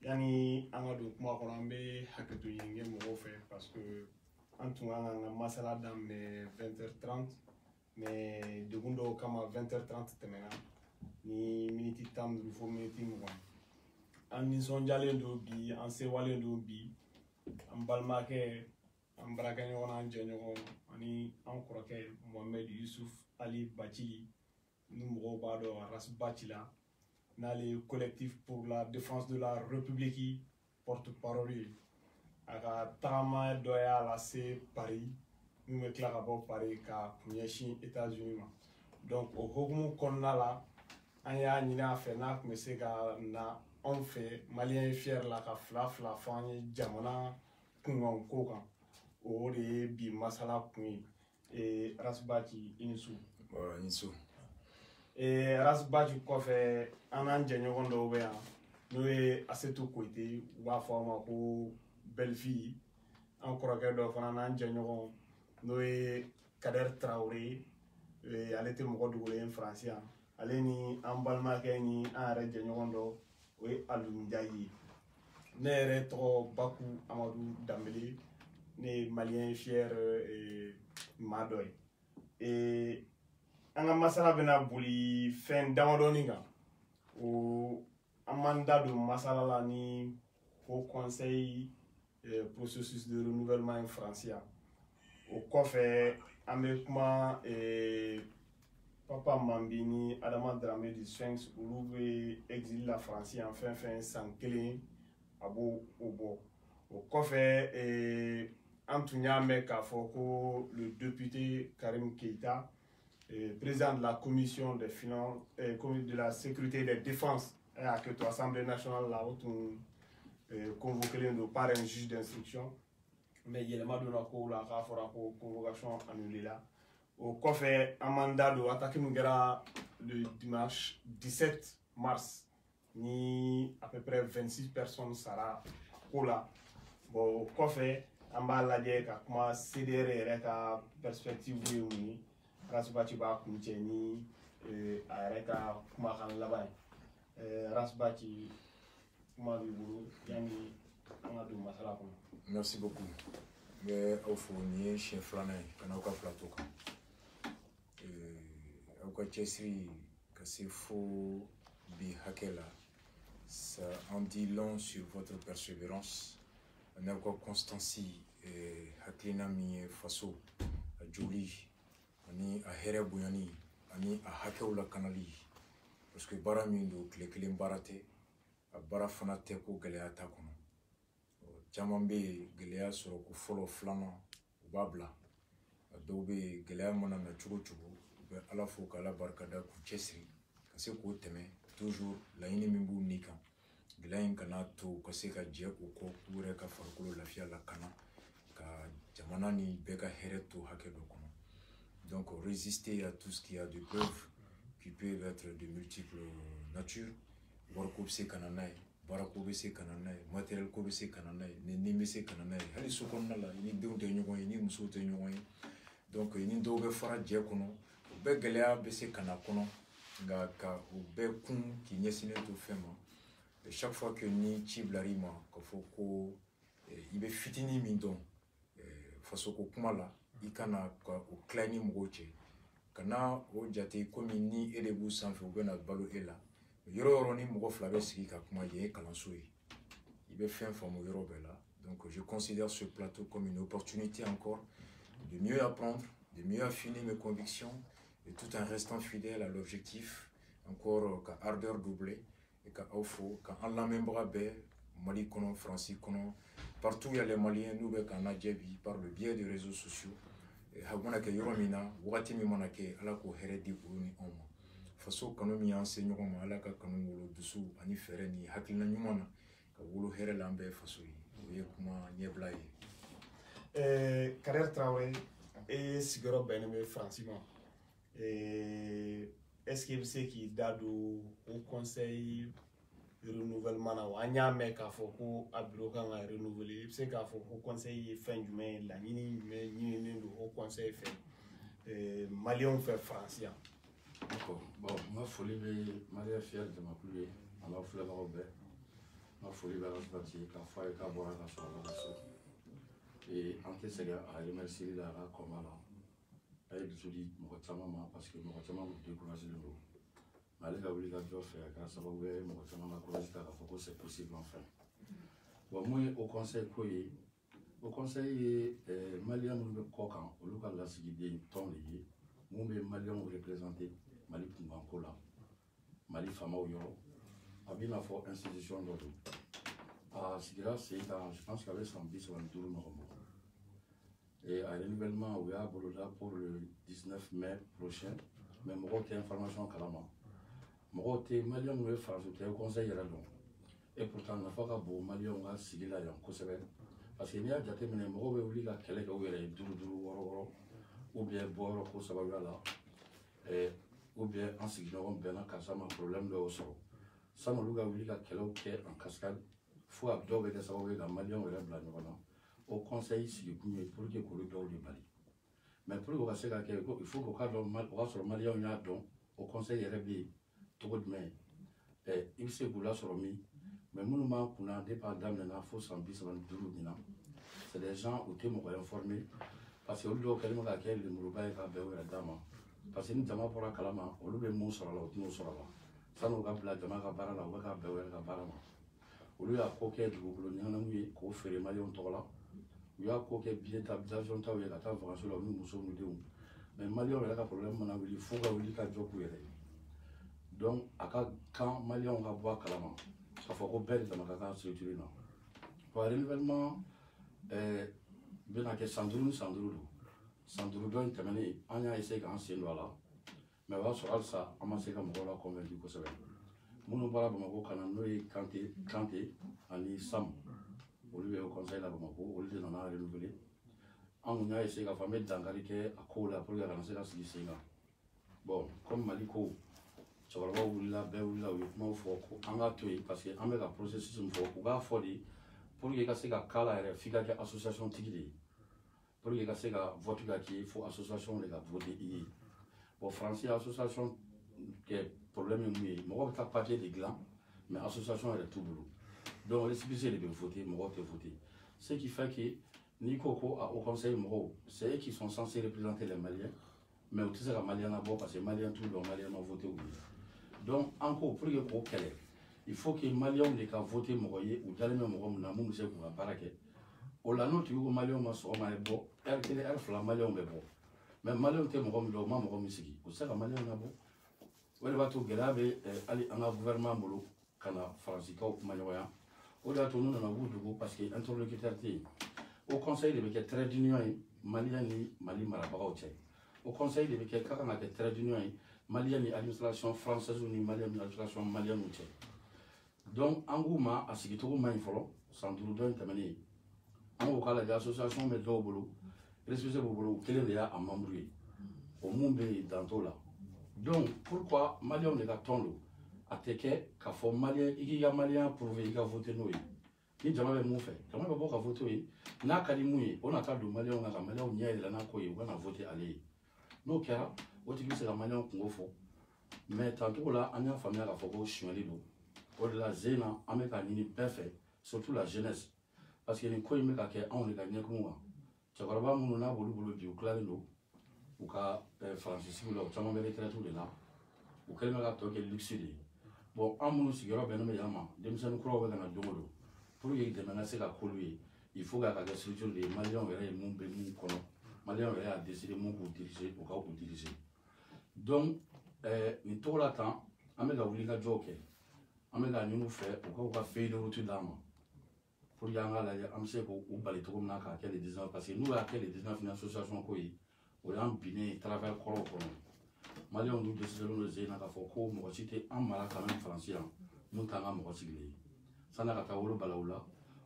yani an ka don kuma kɔnɔ an bɛ hakɛto ɲini kɛ mɔgɔw fɛ parce que an tun kan k'an ka masala daminɛ 20h30 mais degun dɔw kama 20h30 tɛmɛna ni miniti 15 fo miniti 20 an nisɔndiyalen don bi an sewalen don bi an balimakɛ an baarakɛɲɔgɔn n'an jɛɲɔgɔn ani an kɔrɔkɛ Mohamed Yusuf Ali Bacili ni mɔgɔw b'a dɔn Aras Bacila n'ale collectif pour la défense de la République porte-parole ye a ka tagama dɔ y'a lase Paris min bɛ tila ka bɔ Paris ka kun ɲɛsin États-Unis ma donc o hokumu kɔnɔna la an y'a ɲini a fɛ n'a tun bɛ se ka na anw fɛ Malien fier la ka fila fɔ an ye jamana kunkan ko kan o de ye bi masala kun ye Aras Baci i ni su. I ni su. Aras Baci kɔfɛ an n'an jɛɲɔgɔn dɔw bɛ yan n'o ye Asetu Koyite u b'a fɔ a ma ko Belfi an kɔrɔkɛ dɔ fana n'an jɛɲɔgɔn n'o ye Kader Traoré ale tɛ mɔgɔ dogolen Faransi yan ale ni an balimakɛ ni an yɛrɛ jɛɲɔgɔn dɔ o ye Alundiaye ye ne yɛrɛ tɔgɔ Baku Amadu Dambele ne ye Malien fier maa dɔ ye an ka masala bɛna boli fɛn damadɔni kan o an m'an da don masala la ni Haut Conseil processus de renouvellement Faransi yan o kɔfɛ an bɛ kuma Papa Mambi ni Adama Dramé du Sphinx olu bɛ exil la Faransi yan fɛn fɛn san kelen a b'o bɔ o kɔfɛ an tun y'a mɛn k'a fɔ ko le député Karim Keita président de la commission des finances de la sécurité et des défenses a hakɛto Assemblée nationale la o tun convoqué par un juge d'instruction mais yɛlɛma donna kow la k'a fɔra ko convocation annulée la o kɔfɛ an m'an da don attaque min kɛra le dimanche 17 mars ni à peu près 26 personnes sara ko la bon o kɔfɛ an b'a lajɛ ka kuma CDR yɛrɛ ka perspective ye mun ye Aras Baci b'a kuncɛ ni a yɛrɛ ka kumakan laban ye Aras Baci kuma b'i bolo yani an ka don masala kɔnɔ. Merci beaucoup. Je vais au fournier chez Flanin, quand on a plateau. Au Chessri, que c'est faux, bi hakela. Ça en dit long sur votre persévérance. On a quoi constancy et haklina mi faso, a joli, ani a here buyani, ani a hakeula kanali. Parce que baramindo, clé barate, a barafanate ko galeata kono. Caman bɛ yen gɛlɛya sɔrɔ ko fɔlɔ filanan u b'a bila a dɔw bɛ yen gɛlɛya mana na cogo cogo u bɛ ala fo k'ala barikada k'u cɛsiri ka se k'o tɛmɛ toujours laɲini min b'u ni kan gɛlɛya in kana to ka se ka jɛ u kɔ k'u yɛrɛ ka farikolo lafiya lakana ka jamana ni bɛɛ ka hɛrɛ to hakɛ dɔ kɔnɔ donc résister à tout ce qui a de preuves qui peuvent être de multiples natures wariko bɛ se ka na n'a ye baara ko bɛ se ka na n'a ye matériel ko bɛ se ka na n'a ye ni bɛ se ka na n'a ye hali so kɔnɔna la i ni denw tɛ ɲɔgɔn ye ni musow tɛ ɲɔgɔn ye donc i ni dɔw bɛ fara jɛ kɔnɔ o bɛɛ gɛlɛya bɛ se ka na kɔnɔ nka ka o bɛɛ kun k'i ɲɛsinnen to fɛn ma chaque fois que ni ci bilar'i ma k'a fɔ ko i bɛ fitinin min dɔn fasoko kuma la i kana ka o tila i ni mɔgɔw cɛ kana o jate komi ni e de b'u sanfɛ u bɛna balo e la yɔrɔ yɔrɔ ni mɔgɔ fila bɛ sigi ka kuma yen ye kalanso ye i bɛ fɛn faamu yɔrɔ bɛɛ la donc je considère ce plateau comme une opportunité encore de mieux apprendre de mieux affiner mes convictions et tout en restant fidèle à l'objectif encore ka ardeur doublée et ka aw fo ka an lamɛnbaga bɛɛ Mali kɔnɔ Faransi kɔnɔ partout il y a les Maliens n'u bɛ k'an lajɛ bi par le biais des réseaux sociaux a mana kɛ yɔrɔ min na wagati min mana kɛ ala k'o hɛrɛ di olu ni anw ma faso kanu min y'an se ɲɔgɔn ma ala ka kanu wolo dusu ani fɛrɛ ni hakilina ɲuman na ka wolo hɛrɛ la an bɛɛ faso ye o ye kuma ɲɛbila ye. Kader Traoré e sigiyɔrɔ bɛnnen bɛ Faransi ma est-ce que i bɛ se k'i da don o conseil renouvellement na wa an y'a mɛn k'a fɔ ko a bureau kan ka renouveler i bɛ se k'a fɔ ko conseil ye fɛn jumɛn ye laɲini jumɛn ɲininen don o conseil fɛ maliyɛnw fɛ Faransi yan. D'accord. Bon, ma folie bɛ Malien fier jamakulu ye an b'a filɛbagaw bɛɛ ma foli bɛ Rasbati k'a fɔ a ye k'a bɔra ka sɔrɔ a ka so an tɛ sɛgɛn a remercier la a ka kɔma la a ye dusu di mɔgɔ caman ma parce que mɔgɔ caman kun découragé don mais ale ka wuli ka jɔ fɛ a kɛra sababu ye mɔgɔ caman ka courage ta k'a fɔ ko c'est possible enfin bon mun ye au conseil ko ye au conseil ye malien minnu bɛ kɔ kan olu ka lasigiden tɔn de ye mun bɛ malien représenter Mali kunkanko la Mali faamaw yɔrɔ a b'i n'a fɔ institution dɔ don a sigira sen kan je pense qu'avec san 35 ɲɔgɔn bɔ et à renouvellement u y'a boloda pour le 19 mai prochain mais mɔgɔw tɛ information kalama mɔgɔw tɛ malien minnu ye faransi tɛ conseil yɛrɛ dɔn et pourtant nafa ka bon malien ka sigi la yan kosɛbɛ parce que n'i y'a jateminɛ mɔgɔw bɛ wuli ka kɛlɛ kɛ u yɛrɛ ye 5 6 ou bien bɔyɔrɔ ko sababuya la ou bien an sigiɲɔgɔn bɛnna karisa ma problème dɔw sɔrɔ sani olu ka wuli ka kɛlɛw kɛ en cascade fo a dɔw bɛ kɛ sababu ye ka malien yɛrɛ bila ɲɔgɔn na au conseil sigikun ye pour que k'olu dɔw de bali mais pour que o ka se ka kɛ il faut k'o ka dɔn o ka sɔrɔ malien y'a dɔn au conseil yɛrɛ bɛ yen cogo jumɛn i bɛ se k'u lasɔrɔ min mais minnu b'an kunna depuis a daminɛna fo san 35 ɲinan c'est des gens u tɛ mɔgɔ informé parce que olu dɔw kɛlen bɛ ka kɛ lemuruba ye ka bɛn u yɛrɛ d'a ma parce que ni jama bɔra kalama olu bɛ mun sɔrɔ a la u tɛn'o sɔrɔ a la sani u ka bila jama ka baara la u bɛ ka bɛn u yɛrɛ ka baara ma olu y'a ko kɛ dugukolo ɲɛnamaw ye k'o feere maliyɛnw tɔgɔ la u y'a ko kɛ billet ta avion taw ye ka taa vacances la u ni musow ni denw mais maliyɛnw yɛrɛ ka problème mana wuli fo ka wuli ka jɔ k'u yɛrɛ ye donc a ka kan maliyɛnw ka bɔ a kalama k'a fɔ ko bɛɛ de dama ka kan structure na bon renouvellement bɛna kɛ san 5 ni san 5 don san 5 dɔ in tɛmɛnen an y'a essayer k'an sen don a la mais o y'a sɔrɔ halisa an ma se ka mɔgɔw la convaincre kosɛbɛ minnu bɔra Bamako ka na n'o ye Kante ani Sam olu bɛ au conseil la Bamako olu de nana renouveler an kun y'a essayer k'a fɔ an bɛ dankari kɛ a kow la pour que a kana se ka sigi sen kan bon comme Mali ko cɛkɔrɔbaw wulila bɛɛ wulila u ye kumaw fɔ ko an ka to yen parce que an bɛ ka processus min fɔ u k'a fɔ de pour que i ka se ka k'a la yɛrɛ f'i ka kɛ association tigi de ye pour que i ka se ka vote ka k'i ye fo association de ka voter i ye bon Faransi association kɛ problème ye mun ye mɔgɔw bɛ taa papier de dilan mais association yɛrɛ t'u bolo donc récépissé de bɛ voter mɔgɔw tɛ voter ce qui fait que n'i ko ko au conseil mɔgɔw c'est eux qui sont censés représenter les Maliens mais u tɛ se ka Malien labɔ parce que Malien t'u dɔn Malien ma voter u ye donc an ko pour que k'o kɛlɛ il faut que Maliens de ka voter mɔgɔ ye u dalen bɛ mɔgɔ min na mun bɛ se k'u ka baara kɛ o la n'o tigi ko Maliens ma sɔgɔma ye bɔ heure 1 heure 2 Maliens bɛ bɔ mais Maliens tɛ mɔgɔ min dɔn u ma mɔgɔ min sigi u tɛ se ka Maliens labɔ o de b'a to gɛlɛya bɛ hali an ka gouvernement bolo ka na Faransikaw kumaɲɔgɔnya o de y'a to n'u nana b'u dogo parce que interlocuteur tɛ yen au conseil de bɛ kɛ trait d'union ye Malien ni Mali marabagaw cɛ au conseil de bɛ kɛ ka kan ka kɛ trait d'union ye Malien ni administration française ni Malien ni administration malienne cɛ donc an k'u ma a sigicogo man ɲi fɔlɔ san 5 dɔ in tɛmɛnen an k'o k'a lajɛ association bɛ dɔw bolo récépissé b'u bolo u kelen de y'a membre ye o mun bɛ yen dan t'o la donc pourquoi Malien de ka tɔn don a tɛ kɛ k'a fɔ Malien i k'i ka Malien prouver i ka voter n'o ye ni jama bɛ mun fɛ jama bɛ bɔ ka voter o ye n'a ka di mun ye o na taa don Malien kan ka Malien ɲɛ yɛlɛ n'a ko ye u ka na voter ale ye n'o kɛra o tigi bɛ se ka Malien kungo fɔ mais tancogo la an y'a faamuya k'a fɔ ko sonyali don o de la zen na an bɛ ka ɲini bɛɛ fɛ surtout la jeunesse parce que nin ko in bɛ ka kɛ anw de ka ɲɛkumu kan cɛkɔrɔba minnu n'a b'olu bolo bi u tilalen don u ka Faransi sigi la u caman bɛ retraite de la u kɛlen bɛ ka tɔ kɛ luxe de ye bon an minnu sigiyɔrɔ bɛnnen bɛ yan ma denmisɛnnin kuraw bɛ ka na don o don pour que dɛmɛ ka se ka k'olu ye il faut k'a ka kɛ structure de ye Malien yɛrɛ ye mun bɛ mun kɔnɔ Malien yɛrɛ y'a décidé mun k'u diriger u ka u diriger donc nin cogo la tan an bɛ ka wuli ka jɔw kɛ an bɛ ka ɲini u fɛ u k'u ka feuille de route d'an ma pour que an k'a lajɛ an bɛ se k'u bali cogo min na k'a kɛ le 19 parce que n'u y'a kɛ le 19 ni association ko ye o y'an binnen ye travers kɔrɔw kɔnɔ Malien dun décidé don zen na k'a fɔ ko mɔgɔ si tɛ an mara quand même Faransi yan mun t'an ka mɔgɔ sigilen ye sanni ka taa wolo bala u la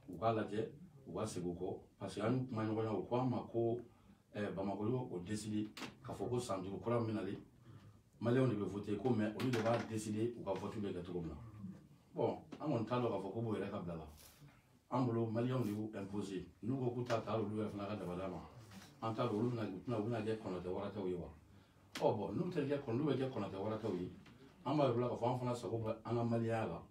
u k'a lajɛ u ka segin u kɔ parce que an y'u kuma ɲɔgɔn ye u ko an ma ko Bamako y'o décidé k'a fɔ ko san 5 kura min nalen Malien de bɛ voter ko mais olu de b'a décidé u ka vote bɛ kɛ cogo min na bon an kɔni t'a dɔn k'a fɔ ko b'o yɛrɛ ka bila la an bolo Malien de y'u imposer n'u ko k'u t'a ta hali olu yɛrɛ fana ka dabaliya ma an t'a dɔn olu bɛna kɛ kɔnɔtɛ waratɛw ye wa bon n'u tɛ kɛ n'u bɛ kɛ kɔnɔtɛ waratɛw ye an b'a yir'u la k'a fɔ an fana sago bɛ an ka Malienya la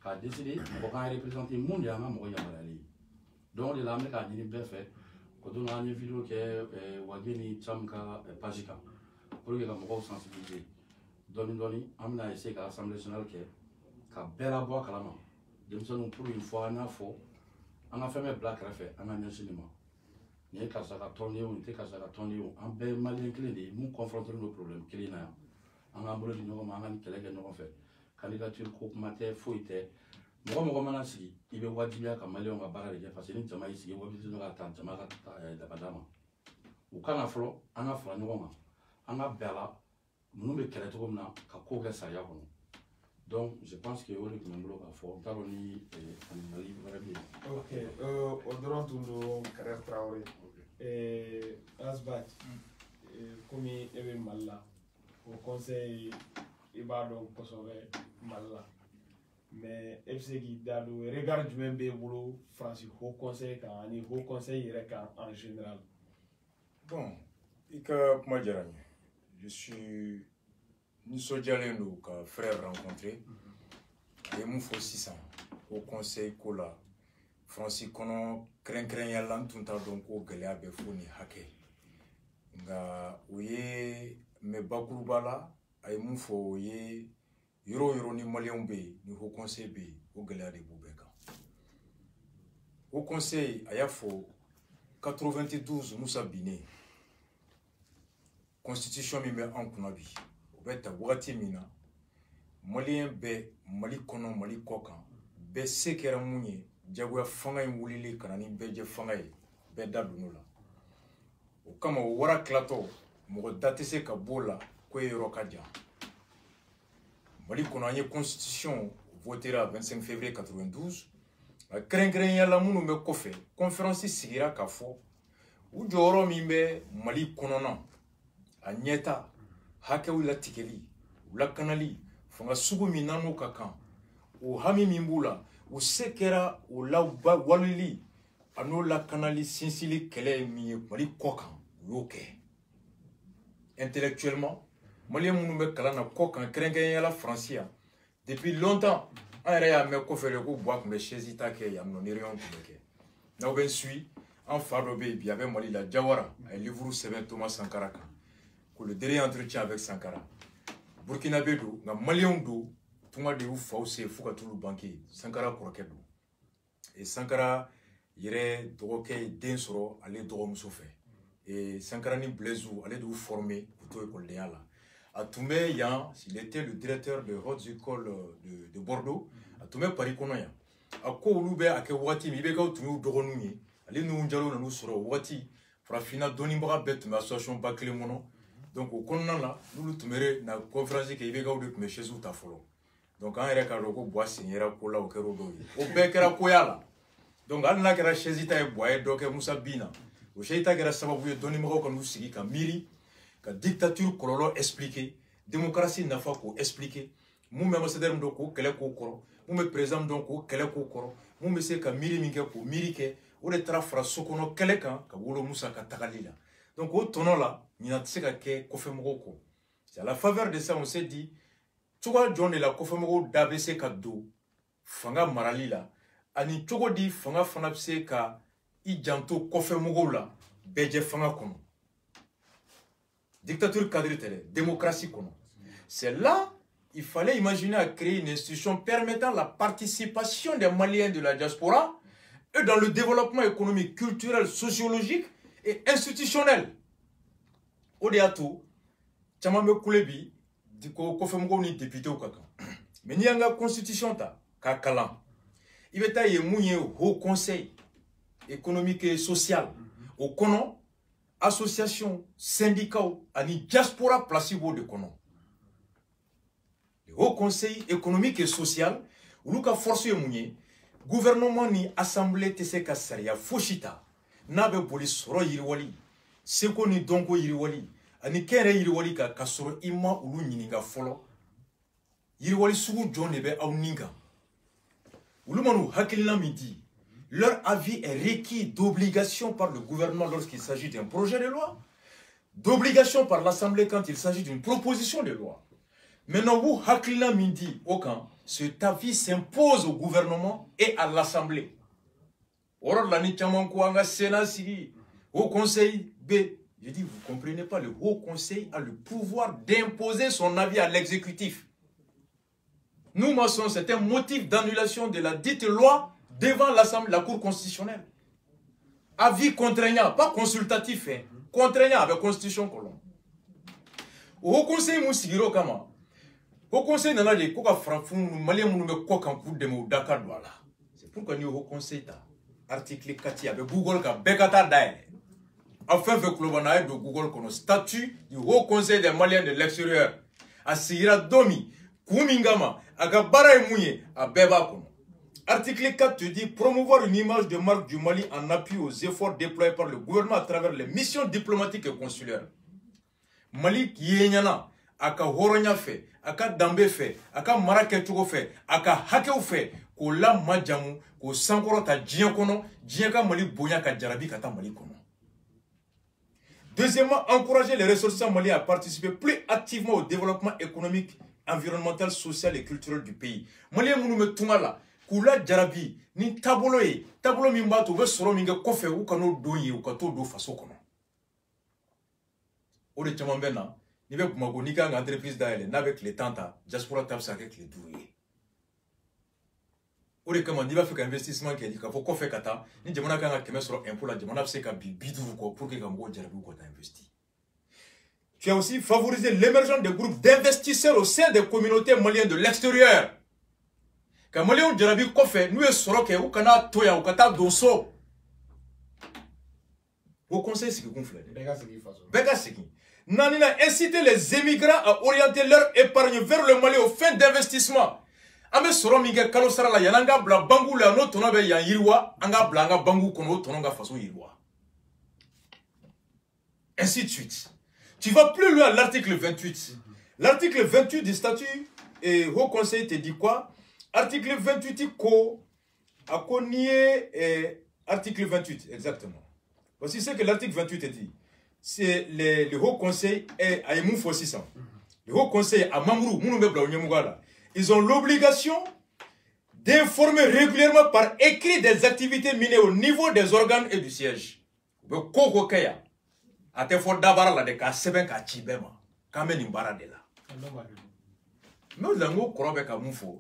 k'a décider mɔgɔ kan représenter mun de y'an ka mɔgɔ yamaruyalen ye donc o de la an bɛ k'a ɲini bɛɛ fɛ ko don an ye vidéo kɛ Wage ni Cam ka page kan pour que ka mɔgɔw sensibiliser dɔɔni dɔɔni an bɛna essayer ka assemblée nationale kɛ ka bɛɛ labɔ a kalama denmisɛnninw pour une fois an y'a fɔ an ka fɛn bɛɛ bila kɛrɛfɛ an ka ɲɛsin nin ma nin ye karisa ka tɔn ye o nin tɛ karisa ka tɔn ye o an bɛɛ ye maliyɛn kelen de ye mun confronter n'o problème kelen na yan an k'an bolo di ɲɔgɔn ma an ka nin kɛlɛ kɛ ɲɔgɔn fɛ candidature ko kuma tɛ foyi tɛ mɔgɔ mɔgɔ mana sigi i bɛ wajibiya ka maliyɛnw ka baara de kɛ parce que ni jama y'i sigi wajibi ka taa jama ka daba d'a ma u kan ka fɔlɔ an ka fara ɲɔgɔn kan an ka bɛn a la ninnu bɛ kɛlɛ cogo min na ka ko kɛ sariya kɔnɔ donc je pense que o de tun bɛ n bolo k'a fɔ n t'a dɔn ni ɲininkali wɛrɛ bɛ yen. ok o dɔrɔn tun don Kader Traoré Asbat komi e bɛ Mali la o conseil i b'a dɔn kosɛbɛ Mali la mais e bɛ se k'i da don regard jumɛn b'e bolo France Haut Conseil kan ani Haut Conseil yɛrɛ kan en général. Bon, i ka kuma diyara n ye. Je suis nisɔndiyalen don ka frère rencontrer a ye mun fɔ sisan Haut Conseil ko la France kɔnɔ kɛrɛnkɛrɛnya la n tun t'a dɔn ko gɛlɛya bɛ fo nin hakɛ nka o ye mais bakuruba la a ye mun fɔ o ye yɔrɔ o yɔrɔ ni maliyɛnw bɛ yen ni Haut Conseil bɛ yen o gɛlɛya de b'u bɛɛ kan Haut Conseil a y'a fɔ 92 Musa binnen constitution min bɛ an kunna bi o bɛ ta wagati min na maliyɛn bɛɛ Mali kɔnɔ Mali kɔ kan bɛɛ se kɛra mun ye jagoya fanga in wulili ka na ni bɛɛ jɛ fanga ye bɛɛ da donn'o la o kama o wara tilatɔ mɔgɔ da tɛ se ka b'o la ko ye yɔrɔ ka jan Mali kɔnɔ an ye constitution votera 25 février 92 kɛrɛnkɛrɛnya la minnu bɛ kɔfɛ conférence sigira k'a fɔ u jɔyɔrɔ min bɛ Mali kɔnɔna a ɲɛta hakɛw latigɛli u lakanali fanga sugu min n'an'o ka kan o hami min b'u la u se kɛra o lawalili a n'o lakanali sinsinli kɛlɛ min ye Mali kɔ kan u y'o kɛ intellectuellement maliyɛn minnu bɛ kalan na kɔ kan kɛrɛnkɛrɛnya la France yan depuis longtemps an yɛrɛ y'a mɛn kɔfɛ de ko Buwa tun bɛ chaise ta kɛ yan nɔ ni réunion tun bɛ kɛ n'aw bɛ n suit an fa dɔ bɛ yen bi a bɛ Mali la Jawara a ye livre sɛbɛn Thomas Sankara kan ko le dernier entretien avec Sankara Burkinabé don nka maliyɛnw don tuma de y'u faw se fo ka t'olu banque Sankara kɔrɔkɛ don et Sankara yɛrɛ dɔgɔkɛ ye den sɔrɔ ale dɔgɔmuso fɛ et Sankara ni Blaise ale de y'u formé k'u to écoledenya la a tun bɛ yan il était le directeur de hautes écoles de Bordeaux a tun bɛ Paris kɔnɔ yan a ko olu bɛ a kɛ waati min i bɛ k'aw tun y'u dɔgɔninw ye ale n'u jalo nan'u sɔrɔ o waati farafinna dɔnnibaga bɛɛ tun bɛ association ba kelen kɔnɔ donc o kɔnɔna la n'olu tun bɛ na conférence kɛ i bɛ k'aw de tun bɛ chaise ta fɔlɔ donc an yɛrɛ k'a dɔn ko Buwa sen yɛrɛ ko la o kɛra o dɔw ye o bɛɛ kɛra koya la donc hali n'a kɛra chaise ta ye Buwa ye dɔ kɛ Musa bin na o chaise ta kɛra sababu ye dɔnnibagaw ka n'u sigi ka miiri ka dictature kɔlɔlɔ expliquer démocratie nafa k'o expliquer mun bɛ ambassadeur min dɔn k'o kɛlɛ k'o kɔrɔ mun bɛ président min dɔn k'o kɛlɛ k'o kɔrɔ mun bɛ se ka miiri min kɛ k'o miiri kɛ o de taara fara sokɔnɔ kɛlɛ kan ka wolo Musa ka tagali la donc o tɔnɔ la ɲinan tɛ se ka kɛ kɔfɛmɔgɔw kɔ c'est à la faveur de ça on s'est dit cogoya jɔn de la kɔfɛmɔgɔw da bɛ se ka don fanga marali la ani cogo di fanga fana bɛ se ka i janto kɔfɛmɔgɔw la bɛɛ jɛ fanga kɔnɔ dictature cadre tɛ dɛ démocratie kɔnɔ c'est là il fallait imaginer à créer une institution permettant la participation des Maliens de la diaspora et dans le développement économique, culturel, sociologique et institutionnel. O de y'a to caman bɛ kule bi ko kɔfɛmɔgɔw ni députés ka kan mais n'i y'an ka constitution ta k'a kalan i bɛ taa ye mun ye Haut Conseil économique et social o kɔnɔ association syndicats ani diaspora place b'o de kɔnɔ le Haut Conseil économique et social olu ka force ye mun ye gouvernement ni assemblée tɛ se ka sariya fosi ta n'a bɛ boli sɔrɔ yiriwali seko ni dɔnko yiriwali ani kɛnɛrɛ yiriwali kan ka sɔrɔ i ma olu ɲininka fɔlɔ yiriwali sugu jɔn de bɛ aw nin kan olu ma n'u hakilina min di leur avis est requis d'obligation par le gouvernement lorsqu'il s'agit d'un projet de loi, d'obligation par l'Assemblée quand il s'agit d'une proposition de loi. Maintenant, vous, Haklina Mindi, aucun, cet avis s'impose au gouvernement et à l'Assemblée. Or, l'année Tchamankou, Sénat, au Conseil B. Je dis, vous ne comprenez pas, le Haut Conseil a le pouvoir d'imposer son avis à l'exécutif. Nous, maçons, c'est un motif d'annulation de la dite loi devant l'Assemblée, la Cour constitutionnelle. Avis contraignant, pas consultatif, hein, contraignant avec la Constitution colombe. Au Haut Conseil, Moussigiro Kama, Haut Conseil n'a pas de quoi faire, Malien Moume Kokan Kou de Dakar Douala. C'est pourquoi nous, Haut Conseil, article 4, avec Google, Bekata Dae. Enfin, avec le de Google, qu'on a statut du Haut Conseil des Maliens de l'extérieur. À Sira Domi, Koumingama, à Gabara et Mouye, à Beba Kono. Article 4 te dit promouvoir une image de marque du Mali en appui aux efforts déployés par le gouvernement à travers les missions diplomatiques et consulaires. Mali Yenyana, aka Horonya fait, aka Dambe fait, aka Maraketugo fait, aka Hakeu fait, ko la Madjamu, ko Sankoro ta Djiankono, Djianka Mali Boyaka Djarabi Kata Mali Kono. Deuxièmement, encourager les ressortissants maliens à participer plus activement au développement économique, environnemental, social et culturel du pays. Maliens Mounou Tungala, Koula Djarabi, ni taboloye, tabolo mimbato, ve soro minga kofe ou kano doye ou kato do faso kono. Ode Tchamambena, ni ve Bumago, ni kanga entreprise d'aile, n'avec les tanta, diaspora tabsa avec les douye. Ode kama, ni va faire investissement qui est dit qu'il faut kofe kata, ni jamana kanga keme soro impôt la jamana fse ka bidou ko pour que Gamgo Djarabi ou kota investi. Tu as aussi favorisé l'émergence des groupes d'investisseurs au sein des communautés maliennes de l'extérieur. Quand Malien Djarabi Kofe, nous sommes au Kana Toya, au Kata Dosso. Au conseil, c'est ce qu'on fait. Beka Seki. Nanina incité les émigrants à orienter leur épargne vers le Mali aux fins d'investissement. Ame Soro Miguel Kalosara la Yananga Bla Bangou la no tonobe yan Yirwa, Anga Blanga Bangou Kono Tononga façon Yirwa. Ainsi de suite. Tu vas plus loin à l'article 28. L'article 28 du statut et Haut Conseil te dit quoi? Article 28, a connié article 28, exactement. Voici ce que l'article 28 dit. C'est le Haut Conseil et à Emouf 600. Le Haut Conseil à Mamrou, ils ont l'obligation d'informer régulièrement par écrit des activités minées au niveau des organes et du siège.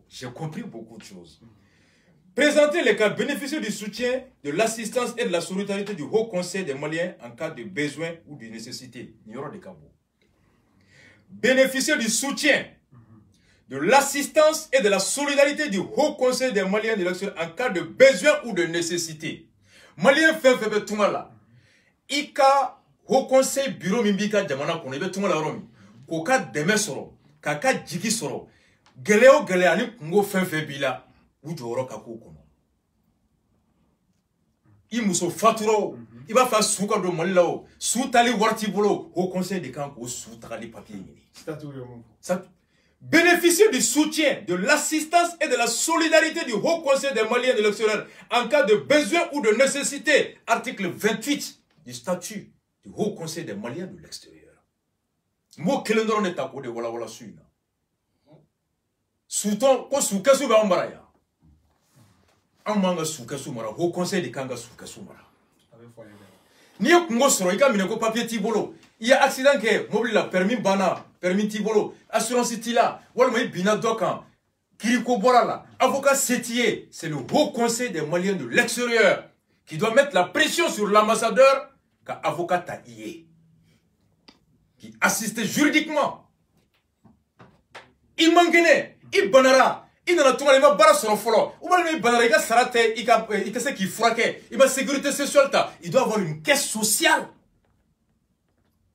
J'ai compris beaucoup de choses. Présenter les cas bénéficier du soutien, de l'assistance et de la solidarité du Haut Conseil des Maliens en cas de besoin ou de nécessité. Bénéficier du soutien, de l'assistance et de la solidarité du Haut Conseil des Maliens de l'extérieur en cas de besoin ou de nécessité. Malien fait tout mal. Ika Haut Conseil Bureau Mimbika Jamana Konebe tout mal Romi. Koka Demesoro. Kaka jigi soro geleo geleani ngo fenfe bila ujoro kako kono imuso faturo iba fa suka do malao sutali warti bolo au conseil de camp au sutali papier ni ça bénéficier du soutien, de l'assistance et de la solidarité du Haut Conseil des Maliens de l'extérieur en cas de besoin ou de nécessité, article 28 du statut du Haut Conseil des Maliens de l'extérieur. Mo kelendoro ne tako de wala wala suina. Souton ko sukasu ba ambaraya. Amanga sukasu mara Haut Conseil de kanga sukasu mara. Ni ko soro ika mine ko papier tibolo. Il y a accident que mobile la permis bana, permis tibolo, assurance tila, wala mai bina dokan. Kiriko borala, avocat sétier, c'est le Haut Conseil des Maliens de l'extérieur qui doit mettre la pression sur l'ambassadeur car avocat taillé. Qui assistait juridiquement. Il manquait, il banara, il n'a pas de barre sur le folo. Ou mal il banara, il a sarate, il a ce qui fraquait, il a sécurité sociale. Il doit avoir une caisse sociale.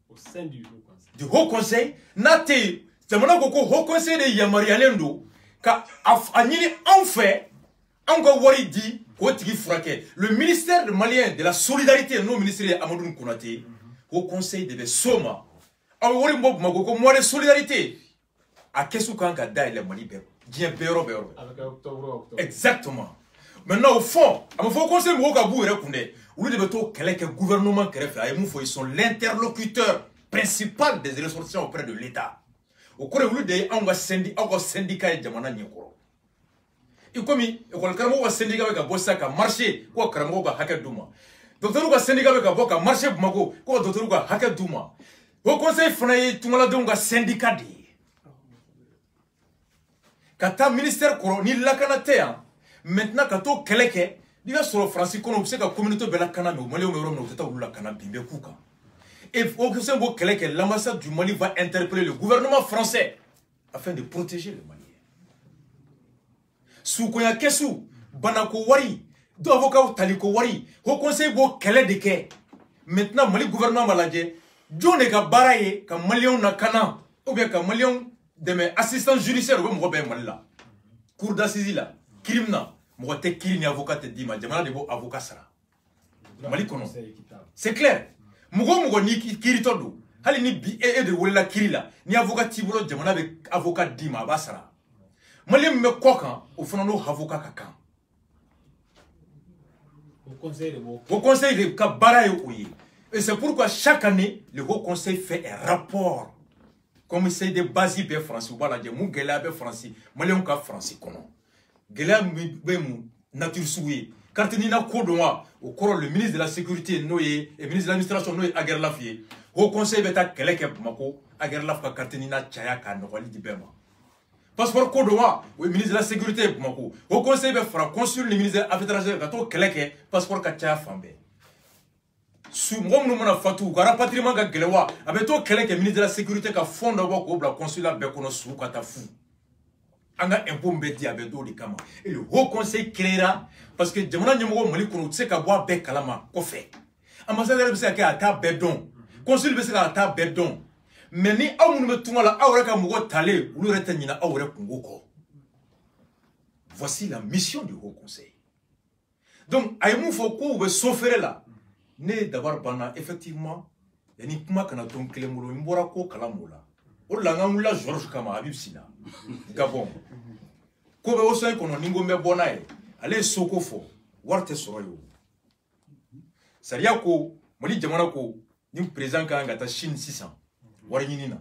Au sein du Haut Conseil. Nate, c'est mon Haut Conseil de Yamarialendo. Car en fait, encore Wari dit, le ministère de Malien de la solidarité, non ministère Amadou Konaté, Haut Conseil de Soma. Moi de solidarité à Kesukanga Daïle Mali exactement. Maintenant au fond, il faut qu'on se le gouvernement ils sont l'interlocuteur principal des ressortissants auprès de l'État. o kore wulu de an ka syndicat e jamana nyekoro i komi école karamo ka syndicat ka bossa ka marché ko karamo ka hakɛ duma docteur ka syndicat ka bo ka marché bumako ko docteur ka hakɛ duma o conseil fana ye tungala don ka syndicat de kata ministère koro ni lakana te yan maintenant ka to keleke ni va sur France kono se ka communauté bela kana me mali o me ro tata wulu lakana bimbe kuka et au conseil bo keleke l'ambassade du Mali va interpeller le gouvernement français afin de protéger le Mali sous koya kesu banako wari do avocat taliko wari au conseil bo kele de ke maintenant Mali gouvernement malaje jone ka baraye ka malion na kana ou bien ka malion de mes assistants judiciaires ou mo be malla cour d'assises là crime na mo te kiri ni avocat te dima jamana de bo avocat sara Mali kono c'est clair mugo ni kiri todo hali ni bi e de wala kiri la ni avocat tibulo jamana be avocat dima ba sara Mali me kokan o fana no avocat kakan au conseil de kabara oyi et c'est pourquoi chaque année le haut conseil fait un rapport comme c'est des bases be français voilà de mu gela be français Mali on ka français kono gela be mu nature soué quand ni na kodonwa au corps le ministre de la sécurité noyé et ministre de l'administration noyé Aguerlafie au conseil beta keleke mako Aguerlaf ka karteni na chaya ka no wali di bema passeport kodonwa au ministre de la sécurité mako au conseil be fra consul le ministre des affaires étrangères ka to keleke passeport ka chaya fambe su ngom no mona fatu ka rapatriement ka gelewa abeto keleke ministre de la sécurité ka fondo ba ko bla consulat be kono su ka ta fu anga impôt mbedi abedo de kama et le haut conseil créera parce que jamana nyemo Mali kono tse ka boa be kalama ko fe ambassadeur be se ka ata bedon consul be se ka ata bedon mais ni awunu be tungala awre ka mugo tale ulu reta nyina awre kungoko. Voici la mission du haut conseil. Donc aymu foko be sofere là ne d'abord bana effectivement yani kuma kana ton klemulo mbora ko kalamola o la ngamula Georges kama Habib Sina Gabon ko be oso kono ningo me bonae ale soko fo warte soroyo sariya ko Mali jamana ko ni président ka ngata Chine 600 wari nyinina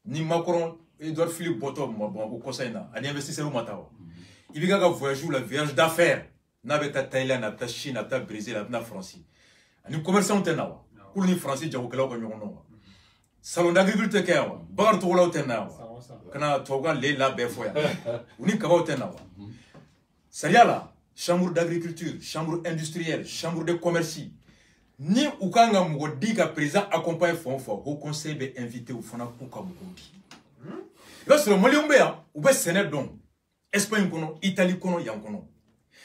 ni Macron Edouard Philippe Bottom ko kosaina ani investisseur matawa ibiga ka voyage la voyage d'affaires na beta Thaïlande na Chine na Brésil na France ani commerçant tenawa pour ni français jago kala ko nyono salon d'agriculture kawa bagar to wala tenawa kana toga le la be foya uni kawa tenawa sariya la chambre d'agriculture chambre industrielle chambre de commerce ni ukanga mugodi ka président accompagne fonfo au conseil be invité au fona ko ka mugodi ba sur Mali umbea ube Sénégal Espagne kono Italie kono yankono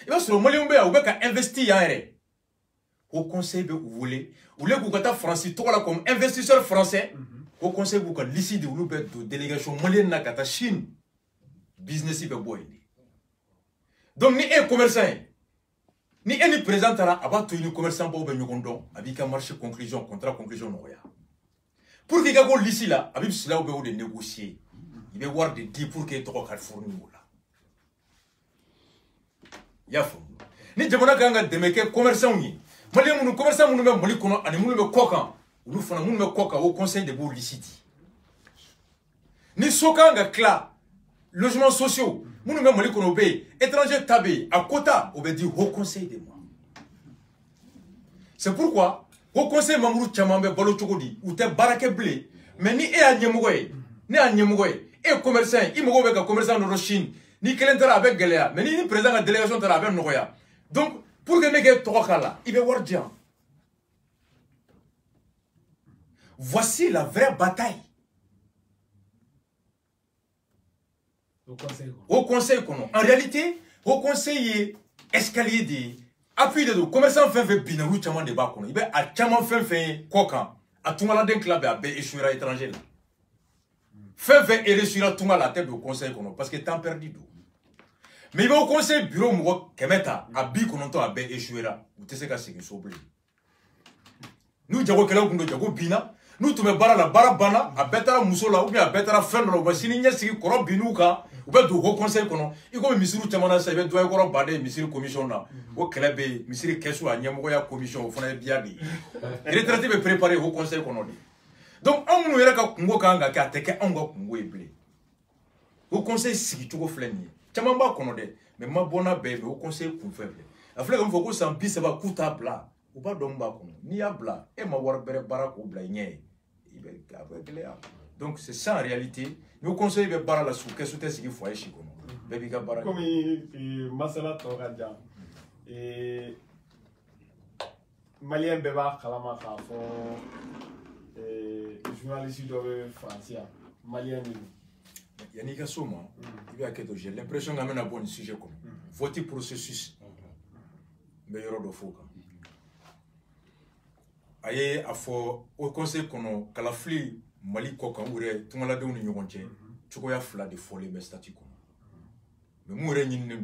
ba sur Mali umbea ube ka investi yare au conseil be voulez ou le kukata français to la comme investisseur français au conseil bu ka lisi de ube de délégation malienne na kata Chine business be boy donc ni un commerçant ni un président tara abato ni commerçant bo be nyokondo abika marché conclusion contrat conclusion noya pour que gago lisi là abib sila be de négocier il be war de dire pour que to ka fournir là ya fo ni jamana ganga demeke commerçant ni mali munu commerçant munu be mali kono ani munu be kokan ulu fana munu be koka au conseil de bo liciti ni sokanga cla logements sociaux munu be mali kono be étranger tabé à quota au be dit au conseil de moi c'est pourquoi au conseil mamuru chamambe balo chokodi ou te barake blé mais ni e a nyemogoy ni a nyemogoy e commerçant i mogo be ka commerçant de Chine ni kelentara avec galea mais ni président de la délégation tara avec nogoya donc pour que nege tokala il be wardian. Voici la vraie bataille au conseil kono en réalité au conseil est escalier de appui de commerçant fait binaru chaman de ba kono il be a chaman fait kokan a tungala den club a be échouera étranger là fait et réussira tunga la tête du conseil kono parce que temps perdu do mais il va au conseil bureau mo kemeta a bi kono to a be échouera ou te se ka sigi soble nous jago kala kundo jago bina nous tume bara la bara bana a betara musola ou bien a betara fenro ba sini nya sigi koro binuka ou be do haut conseil kono iko misiru chamana sa be do ay koro bade misiru commission na o klebe misiru kesu a nyamogo ya commission o fona biabi retraité be préparer au conseil kono di Donc, on nous a Congo Kanga qui a teke on go Congo eble. Au conseil si tu go fleni. Chamamba konode, mais ma bona bébé au conseil qu'on fait. La fleur on faut que ça pisse va kuta bla. Ou pas domba kono. Ni a bla et ma war bere barak ou bla nye. Donc c'est ça en réalité. Nous conseillons de bara la sous que sous test qui faut aichi kono. Bébé ka bara. Comme masala to gadja. Et Malien beba kalama ka fo journaliste de France Malien Yannick Soma, j'ai l'impression qu'on a un bon sujet comme voter processus. Mais il y aura de faux. Aïe, à fort, au conseil qu'on a calafli, Mali Koka, ou tout le monde a donné une ronde, tu vois, fla de folie, mais statu. Mais moi, je n'ai pas de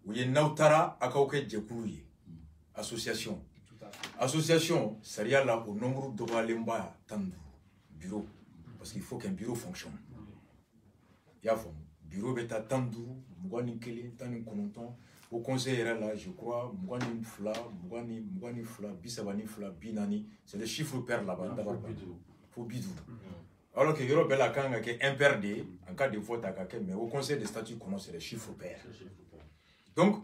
où il y a Nautara, à Kauke, Djekouye, association. Association, ça y a là au nombre de Walemba, Tandu, bureau. Parce qu'il faut qu'un bureau fonctionne. Il y a un bureau qui est attendu, Mouani Kele, Tani Kononton. Au conseil là, je crois, Mouani Fla, Bissabani Fla, Binani, c'est le chiffre pair là-bas. Il faut bidou. Alors que Europe Bella Kanga qui est imperdé, en cas de vote à quelqu'un, mais au conseil des statuts, c'est le chiffre pair. Donc,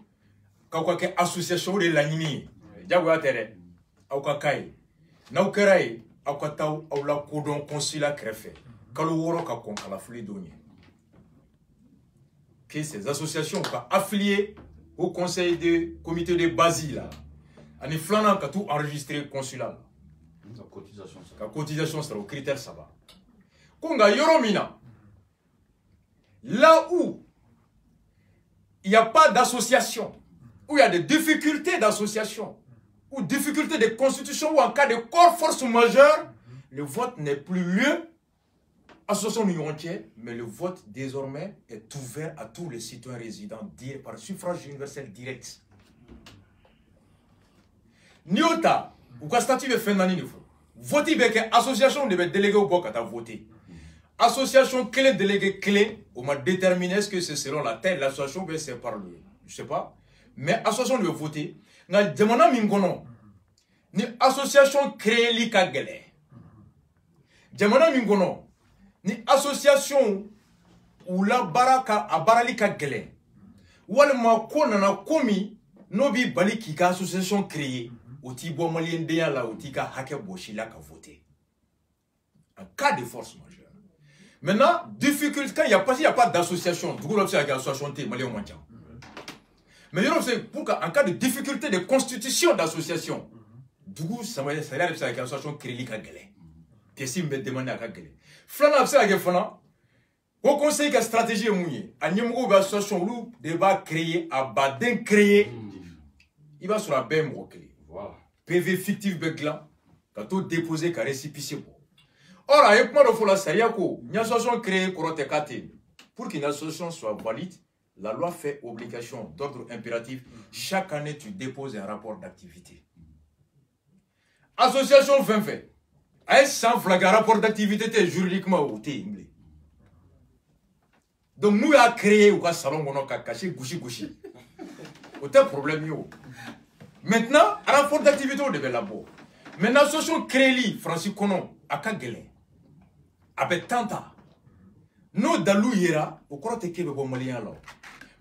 quand il y a une association de l'animé, Diagua Tere, Aukakai, Naukerai, Aukatau, Aula Kodon, Consulat Crefé, Kalouoro Kakon, Kalafuli Doni. Que ces associations sont affiliées au conseil de comité de Basile, en flanant qu'à tout enregistré consulat. La cotisation sera au critère ça va. Konga Yoromina, là où il n'y a pas d'association, où il y a des difficultés d'association, ou difficultés de constitution, ou en cas de corps force majeure, le vote n'est plus lieu association l'Union entière, mais le vote désormais est ouvert à tous les citoyens résidents par suffrage universel direct. Niota, ou quoi statut de fin d'année, voter avec association devait déléguer au bloc à voter. Association clé délégué clé, on m'a déterminé est-ce que c'est selon la taille de l'association ou c'est par le. Je sais pas. Mais association devait voter. N'a demandé mingono. Ni association créée li kagele. Demandé mingono. Ni association ou la baraka a barali kagele. Ou le ma konana komi nobi bali ki ka association créée. Ou ti bo malien de la ou ti ka hake boshi la ka voter. En cas de force majeure. Maintenant, difficulté, quand il n'y a pas d'association, du coup, l'objet avec l'association, malien ou mais pour qu'en cas de difficulté de constitution d'association, du coup, ça va être avec l'association créée à Gélé. Qu'est-ce qu'il me demande à Gélé? Flana, c'est avec Flana. Au conseil de stratégie, à Nimou, l'association, où débat créé, à Badin créé, il va sur la BM clé. Voilà. PV fictif Beglan, quand tout déposé, qu'à récipicier. Or, avec moi, il faut la Sayako, une association créée pour qu'une association soit valide, la loi fait obligation d'ordre impératif. Chaque année, tu déposes un rapport d'activité. Association 20 fait. Est-ce sans flag un rapport d'activité juridiquement ou t'es anglais? Donc, nous avons créé un salon où on a caché gouchi. Autant problème. Maintenant, un rapport d'activité, on devait là-bas. Maintenant, l'association créée, Francis Conon, à Kagele. Avec Tanta. Nous, Dalou Yera, au croit que le Malien là.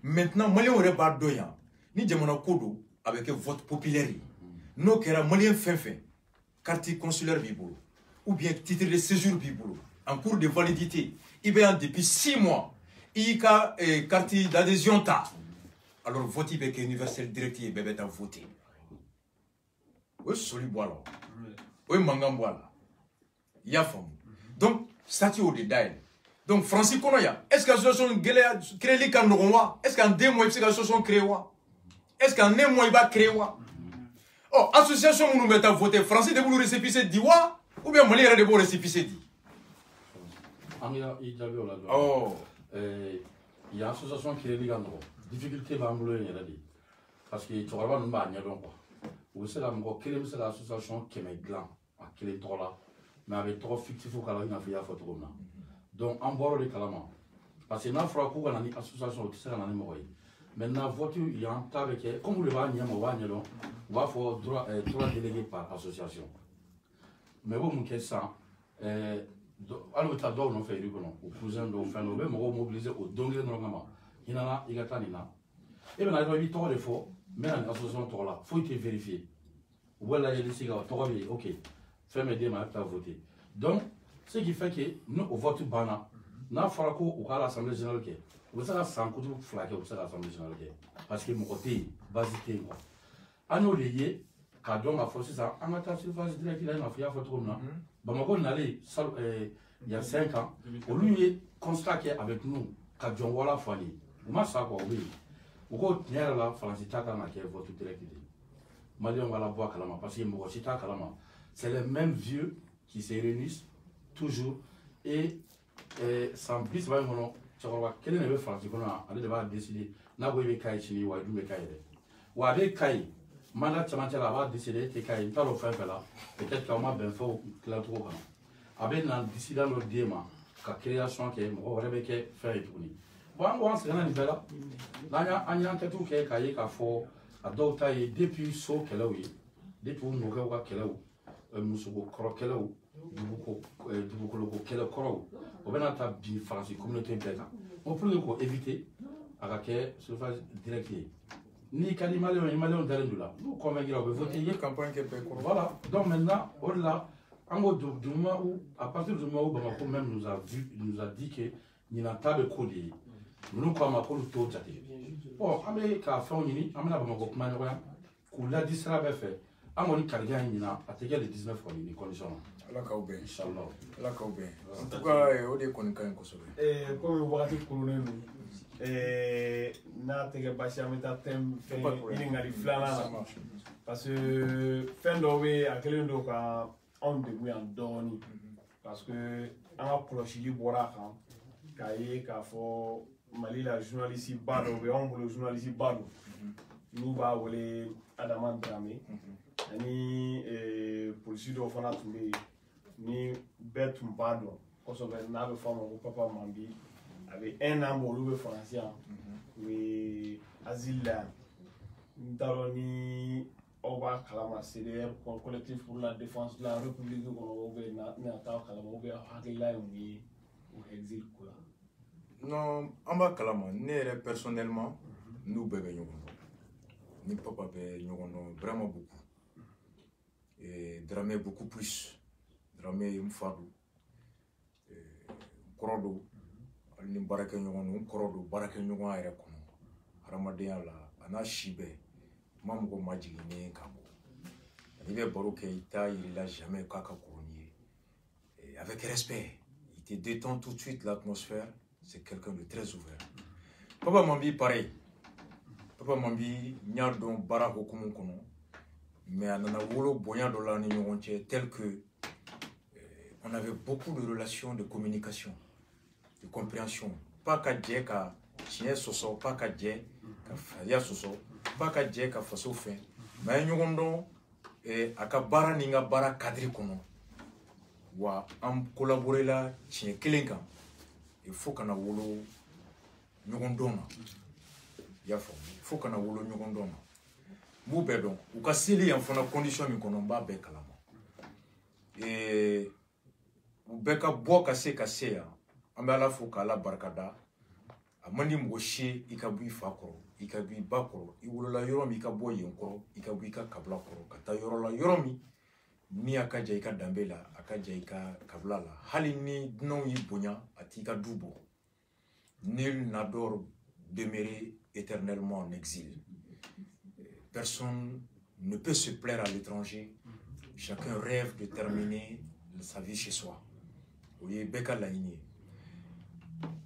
Maintenant, Malien aurait pas doyan. Ni Djamana Kodo, avec un vote populaire. Nous, qui sommes Malien fin, quartier consulaire Bibolo, ou bien titre de séjour Bibolo, en cours de validité, il y a depuis 6 mois, il y a quartier d'adhésion. Alors, vote avec universel direct, il y a voté. Oui, Soliboala. Oui, Mangamboala. Il y a femme. Donc, statut au détail. Donc, Francis Konoya, est-ce que l'association crée les canons? Est-ce qu'en 2 mois, il y a une association créée? Est-ce qu'en 1 mois, il va créer? Oh, association, nous mettons à voter. Francis, de vous récépissez dit ou bien Mali de vous récépissez dit? Oh. Il y a une association qui est les canons. Difficulté va englober, il a dit. Parce que tu vas nous battre, quoi. Ou c'est l'association qui est gland, qui est trop là. Mais avec trop fictif au Calais, il a fait la photo. Donc, en bord de Calama. Parce que n'a pas qu'on a une association qui sera dans les moyens. Maintenant, voiture, il y a un tas avec. Comme vous le voyez, on va faire droit délégué par association. Mais vous, mon ça, alors tu as d'autres non fait au cousin de fin de même mobilisé au dongle normalement il y en a il y a tant et bien là il y a des fois mais en association toi là faut te vérifier voilà il y a des cigares toi ok fais mes démarches à voter donc ce qui fait que nous au vote bana n'a pas au cas l'assemblée générale qui vous savez sans coup de flaque au sein l'assemblée générale parce que mon côté basité quoi à nous lier quand on a forcé ça en attendant surface directe il a fait à photo là Bamako n'allait il y a 5 ans, au lieu constaté avec nous, quand John Walla Fali, moi ça quoi, oui. Au coup, il y a la France, il y a votre directeur. Malien va la boire Kalama, parce que Mokosita Kalama, c'est les mêmes vieux qui se réunissent toujours et sans plus, quel est le France qu'on a décidé, n'a pas eu Kai Chini ou à Dume Kai. Ou avec Kai, Manda Chamantela va décider de Kai, pas au fin là, peut-être qu'on m'a bien fait la trop. Avec un décidé dans le déma, la création qui est fait et tourner. Bon, on s'est rendu là. Là, il y a un tout qui est caillé qu'à fort, à d'autres tailles, depuis so qu'elle a eu, depuis nous revoit qu'elle a eu, Moussouko Krokelo, du beaucoup qu'elle a coraux. Au bien, ta bien français, communauté bête. On peut éviter à la surface directe. Ni Kalimalé, Malé, Dalendula. Nous convaincre de voter. Voilà. Donc maintenant, au-delà, du moment où, à partir du moment où Bamako même nous a dit que nous n'avons pas de colis, nous croyons à quoi le taux de bon, Amérique a fait un uni, Amérique a Bamako Manoya, qu'on l'a dit ça va faire. Amérique a gagné, il a attaqué les 19 conditions. La Kaoube. Inch'Allah. La Kaoube. En tout cas, on est connecté avec le comme vous voyez, colonel, n'a tege basi ameta tem fait ini ngari flana parce que fin d'année à quel endroit quand on devait en donner parce que en approche du bora quand cahier qu'a fait Mali la journaliste bado on le journaliste bado nous va voler Adaman Dramé ni police do fana tumbe ni betum bado parce que na be fama ko papa mambi avec un an pour le français mais asile Daroni Oba Kalama CDR collectif pour la défense de la République du Congo Nata Kalama Oba Hakila ou exil Kula. Non, Amba Kalama, personnellement, nous bébé ni papa bébé vraiment beaucoup. Et Dramé beaucoup plus. Dramé Mfadou, Korodo. Ni barake ɲɔgɔn kɔrɔ barake ɲɔgɔn yɛrɛ kɔnɔ hadamadenya la a n'a si bɛɛ ma mɔgɔ ma jiginnen ka bɔ n'i bɛ baro kɛ i t'a yirila jamais k'a ka kɔrɔ n'i ye avec respect il te détend tout de suite l'atmosphère c'est quelqu'un de très ouvert Papa Mambi pareil Papa Mambi ɲa dɔn baara hokumu kɔnɔ mais a nana wolo bonya dɔ la ni ɲɔgɔn cɛ tel que on avait beaucoup de relations de communication de compréhension. Pas qu'à dire qu'à chien soso, pas qu'à dire qu'à faya soso, pas qu'à dire qu'à faso fin. Mais nous avons à kabara ninga bara cadre kono. Wa am collaborer là chien kelenga. Il faut qu'on a wolo nous avons ya fo. Il faut qu'on a wolo nous avons. Mou bedon. Ou ka sili en fona condition mi kono ba be kalama. Et ou beka bo kase kase ya. Ambe ala fo kala barkada amani mgoshi ikabu fa koro ikabu ba koro iwolola yoromi ikabo yen koro ikabu ika kabla koro kata yorola yoromi ni akaja ika dambela akaja ika kabla la hali ni non yi bonya atika dubo nul n'adore demeurer éternellement en exil personne ne peut se plaire à l'étranger chacun rêve de terminer sa vie chez soi oye beka la inie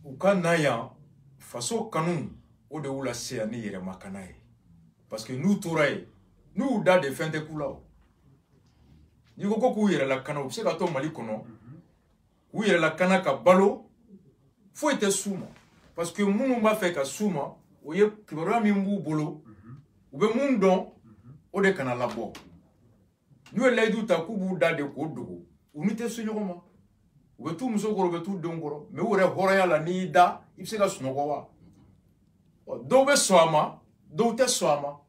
Ukanaya faso kanun o de wula se ani yere makanaye parce que nous touraye nous da de fin de kula ni ko ko yere la kana se ka to mali kono ku yere la kana ka balo fo ete suma parce que munu ma fait ka suma o ye kibaro mi mbu bolo u be mun don o de kana labo nous le du ta ku bu da de ko dogo unité sunyoma ou tout muso koro be tout dongoro mais ou re horoya la ni da ipse ka sunoko wa do be soama do te soama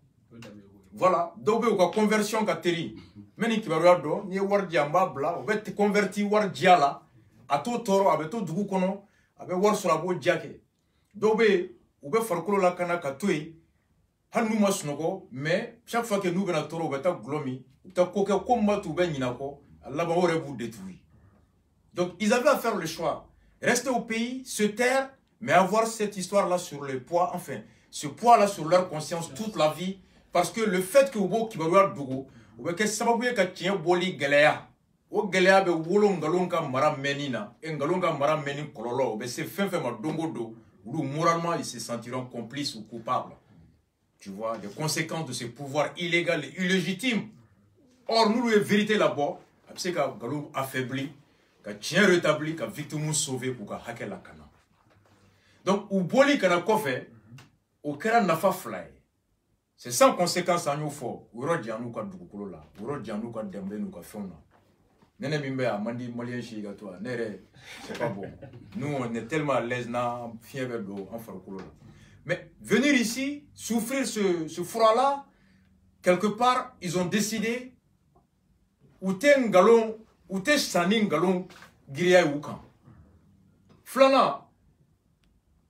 Voilà, donc il y a une conversion qui a été mais qui va regarder, ni war diamba bla, on va te convertir war diala, à tout toro, avec tout du kono, avec war sur la boue diake. Donc on va faire que la cana katoué, han nous masnogo, mais chaque fois que nous venons toro, on va ta glomi, ta coquet combat ou ben inako, Allah va vous détruire. Donc ils avaient à faire le choix, rester au pays, se taire, mais avoir cette histoire-là sur le poids, enfin, ce poids-là sur leur conscience toute la vie. Parce que le fait que vous qui va dogo, vous que ça va vous que tiens boli galea, o galea be wolon galonga mara menina, en galonga mara menin kololo, be c'est fin ma dongo do, où moralement ils se sentiront complices ou coupables. Tu vois, les conséquences de ce pouvoir illégal et illégitime. Or nous le vérité là-bas, c'est que galon affaibli, que tien rétabli, que victime sauvé pour que hacker la cana. Donc ou boli kana kofe, au kera nafa fly. C'est sans conséquence à nous fort. Nous avons nous dugukolo là. Nous avons dembe nous fona. Nene mimbe a mandi malien chiga toi. Nere c'est pas bon. Nous on est tellement à l'aise na fièvre d'eau en farkolo là. Mais venir ici souffrir ce froid là, quelque part ils ont décidé ou t'es un galon ou t'es sani galon giria ukan. Flana